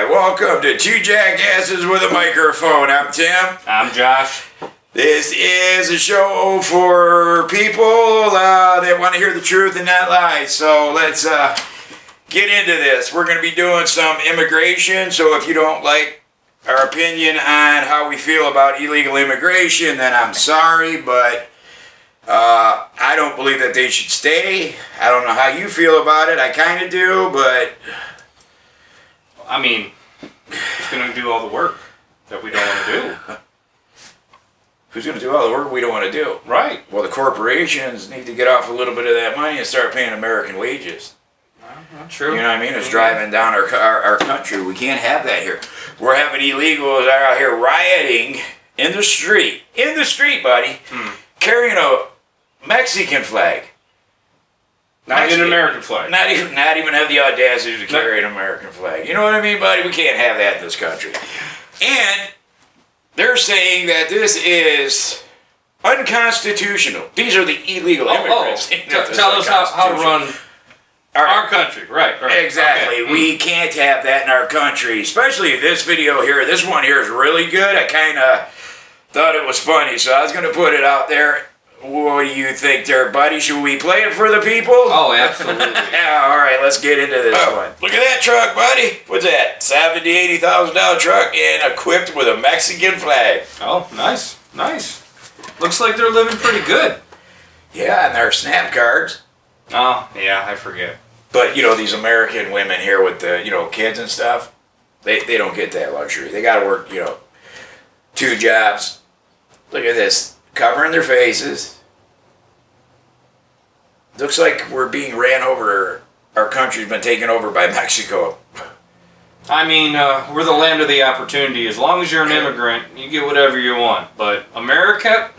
right, welcome to Two Jackasses with a Microphone. I'm Tim. I'm Josh. This is a show for people that want to hear the truth and not lies. So let's get into this. We're going to be doing some immigration. So if you don't like our opinion on how we feel about illegal immigration, then I'm sorry, but I don't believe that they should stay. I don't know how you feel about it. I kind of do, but I mean, who's going to do all the work that we don't want to do? who's going to do all the work we don't want to do? Right. Well, the corporations need to get off a little bit of that money and start paying American wages. Not true. You know what I mean? It's driving down our country. We can't have that here. We're having illegals out here rioting in the street. In the street, buddy. Carrying a Mexican flag. Not an American flag. Not even have the audacity to carry an American flag. You know what I mean, buddy? We can't have that in this country. And they're saying that this is unconstitutional. These are the illegal immigrants. Tell us how to run our country. Right. Exactly. Okay. We can't have that in our country. Especially this video here. This one here is really good. I kind of thought it was funny, so I was going to put it out there. What do you think there, buddy? Should we play it for the people? Oh, absolutely. Yeah, all right, let's get into this one. Look at that truck, buddy. What's that? $70,000, $80,000 truck and equipped with a Mexican flag. Oh, nice. Looks like they're living pretty good. Yeah, and their snap cards. Oh, yeah, I forget. But, these American women here with the, kids and stuff, they don't get that luxury. They got to work, 2 jobs. Look at this. Covering their faces. Looks like we're being ran over. Our country's been taken over by Mexico. I mean, we're the land of the opportunity. As long as you're an immigrant, you get whatever you want. But America,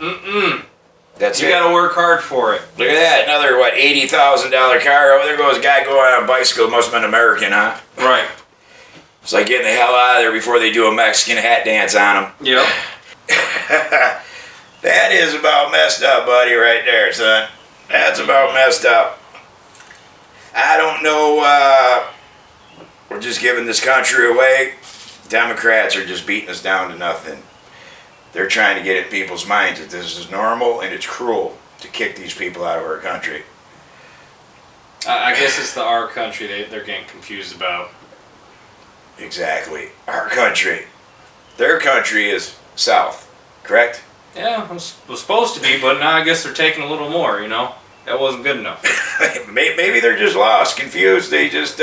That's you it. got to work hard for it. Look at that. Another, $80,000 car. Over there goes a guy going on a bicycle. Must have been American, huh? Right. It's like getting the hell out of there before they do a Mexican hat dance on them. Yep. That is about messed up, buddy, right there, son. That's about messed up. I don't know, we're just giving this country away. Democrats are just beating us down to nothing. They're trying to get in people's minds that this is normal and it's cruel to kick these people out of our country. I guess it's our country they're getting confused about. Exactly. Our country. Their country is south, correct? Yeah, it was supposed to be, but now I guess they're taking a little more, That wasn't good enough. Maybe they're just lost, confused. They just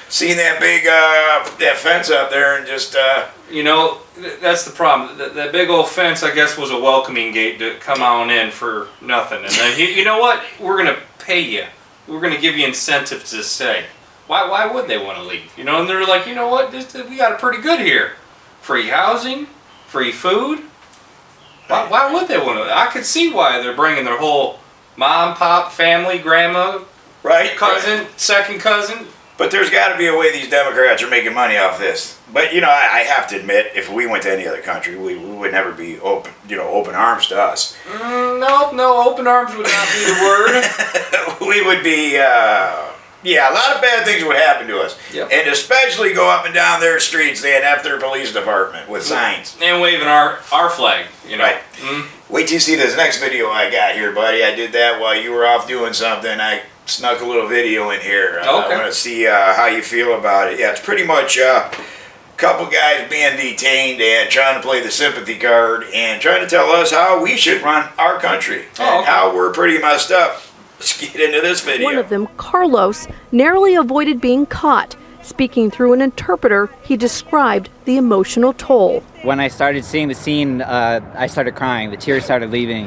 seen that big that fence up there and just... That's the problem. That big old fence, I guess, was a welcoming gate to come on in for nothing. And then, you know what? We're going to pay you. We're going to give you incentives to stay. Why would they want to leave? And they're like, you know what? We got it pretty good here. Free housing, free food. Why would they want to? I could see why they're bringing their whole mom, pop, family, grandma, cousin, second cousin. But there's got to be a way these Democrats are making money off this. But I have to admit, if we went to any other country, we would never be open arms to us. No, open arms would not be the word. We would be. A lot of bad things would happen to us. Yep. And especially go up and down their streets, they'd have their police department with signs. And waving our flag, Right. Wait till you see this next video I got here, buddy. I did that while you were off doing something. I snuck a little video in here. Okay. I want to see how you feel about it. Yeah, it's pretty much a couple guys being detained and trying to play the sympathy card and trying to tell us how we should run our country and how we're pretty messed up. Let's get into this video. One of them, Carlos, narrowly avoided being caught. Speaking through an interpreter, he described the emotional toll. When I started seeing the scene, I started crying. The tears started leaving.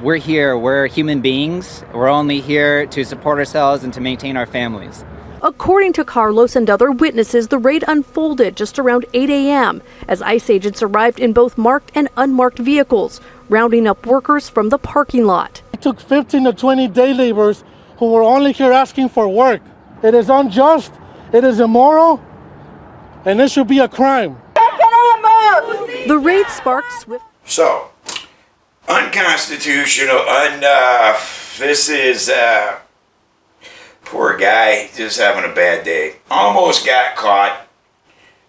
We're here. We're human beings. We're only here to support ourselves and to maintain our families. According to Carlos and other witnesses, the raid unfolded just around 8 a.m. as ICE agents arrived in both marked and unmarked vehicles, rounding up workers from the parking lot. It took 15 to 20 day laborers who were only here asking for work. It is unjust, it is immoral, and it should be a crime. The raid sparked swift... So, unconstitutional, this is, poor guy just having a bad day. Almost got caught.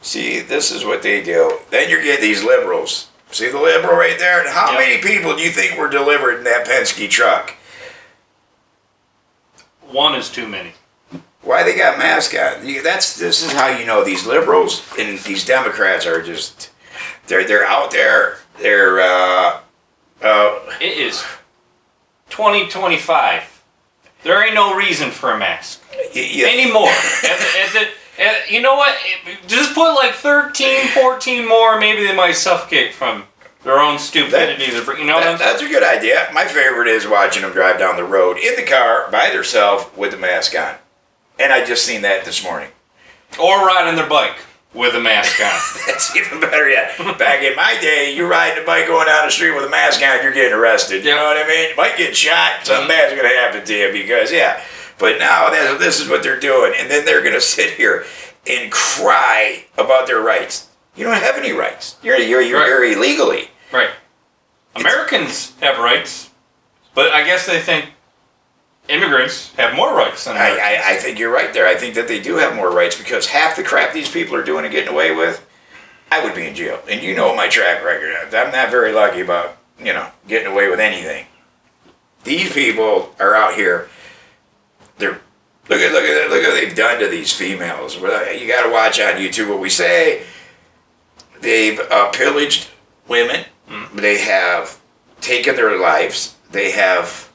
See, this is what they do. Then you get these liberals. See the liberal right there? And how many people do you think were delivered in that Penske truck? One is too many. Why they got masks on? This is how you know these liberals and these Democrats are just they're out there. They're It is 2025. There ain't no reason for a mask anymore. You know what? Just put like 13, 14 more. Maybe they might suffocate from their own stupidity. That's a good idea. My favorite is watching them drive down the road in the car by themselves with the mask on. And I just seen that this morning. Or riding their bike with a mask on. That's even better yet. Back in my day, you ride the bike going down the street with a mask on, you're getting arrested. You know what I mean? You might get shot. Something bad's going to happen to you because, But now this is what they're doing. And then they're going to sit here and cry about their rights. You don't have any rights. You're here illegally. Right. Americans have rights, but I guess they think immigrants have more rights than Americans. I think you're right there. I think that they do have more rights because half the crap these people are doing and getting away with, I would be in jail. And you know my track record. I'm not very lucky about, getting away with anything. These people are out here. They're look at what they've done to these females. You got to watch on YouTube what we say. They've pillaged women. They have taken their lives. They have.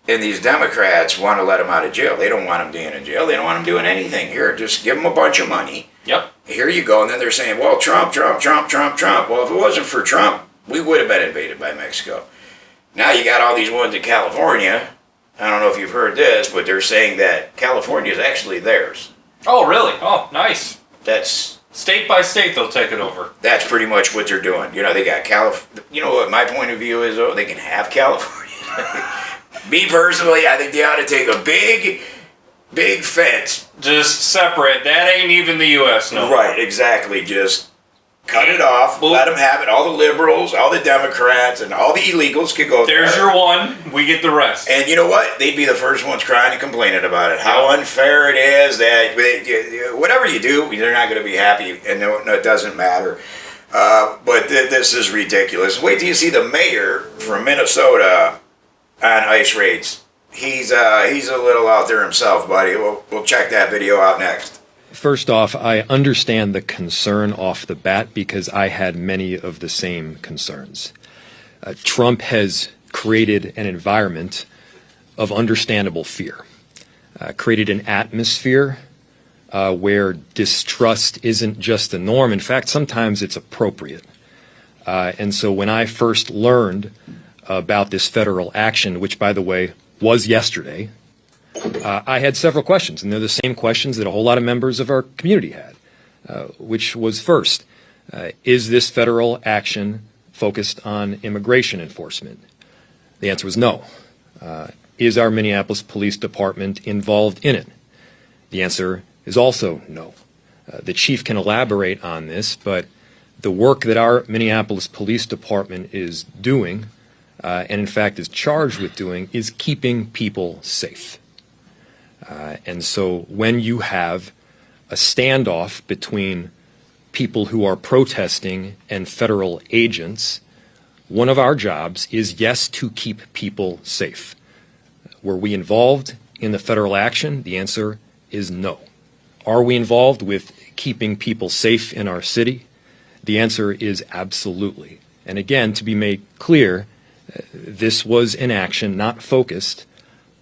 And these Democrats want to let them out of jail. They don't want them being in jail. They don't want them doing anything. Here, just give them a bunch of money. Yep. Here you go. And then they're saying, well, Trump. Well, if it wasn't for Trump, we would have been invaded by Mexico. Now you got all these ones in California. I don't know if you've heard this, but they're saying that California is actually theirs. Oh, really? Oh, nice. That's... State by state, they'll take it over. That's pretty much what they're doing. They got You know what my point of view is, though? They can have California. Me personally, I think they ought to take a big fence. Just separate. That ain't even the U.S. No. Right, exactly. Just cut it off. Well, let them have it. All the liberals, all the Democrats, and all the illegals could go there. There's your one. We get the rest. And you know what? They'd be the first ones crying and complaining about it. How unfair it is that whatever you do, they're not going to be happy, and no, it doesn't matter. But this is ridiculous. Wait till you see the mayor from Minnesota on ICE raids. He's a little out there himself, buddy. We'll check that video out next. First off, I understand the concern off the bat because I had many of the same concerns. Trump has created an environment of understandable fear, created an atmosphere where distrust isn't just the norm. In fact, sometimes it's appropriate. And so when I first learned about this federal action, which, by the way, was yesterday, I had several questions, and they're the same questions that a whole lot of members of our community had, which was first, is this federal action focused on immigration enforcement? The answer was no. Is our Minneapolis Police Department involved in it? The answer is also no. The chief can elaborate on this, but the work that our Minneapolis Police Department is doing, and in fact is charged with doing, is keeping people safe. And so when you have a standoff between people who are protesting and federal agents, one of our jobs is, yes, to keep people safe. Were we involved in the federal action? The answer is no. Are we involved with keeping people safe in our city? The answer is absolutely. And again, to be made clear, this was an action not focused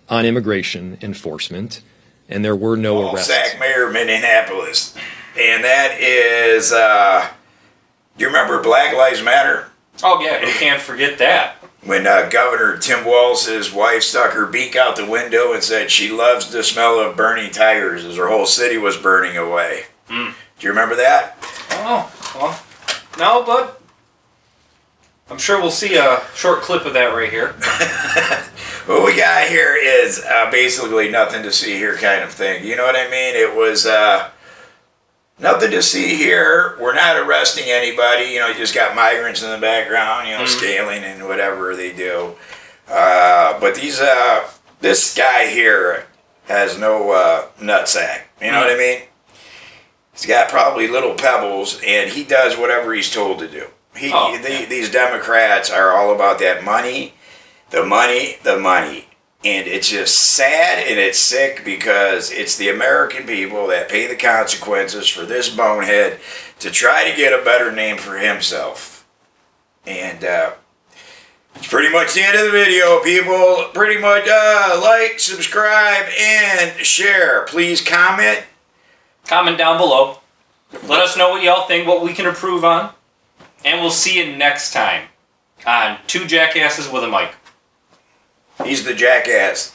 on immigration enforcement, and there were no arrests. Zach Mayer of Minneapolis. And that is, do you remember Black Lives Matter? Oh, yeah, who can't forget that? When Governor Tim Walz's wife stuck her beak out the window and said she loves the smell of burning tires as her whole city was burning away. Do you remember that? Oh, well, no, but I'm sure we'll see a short clip of that right here. What we got here is basically nothing to see here kind of thing. You know what I mean? It was nothing to see here. We're not arresting anybody. You just got migrants in the background, scaling and whatever they do. But this guy here has no nutsack. You know what I mean? He's got probably little pebbles, and he does whatever he's told to do. These Democrats are all about that money, the money, the money. And it's just sad and it's sick because it's the American people that pay the consequences for this bonehead to try to get a better name for himself. And it's pretty much the end of the video, people. Pretty much like, subscribe, and share. Please comment. Comment down below. Let us know what y'all think, what we can improve on. And we'll see you next time on Two Jackasses with a Mic. He's the jackass.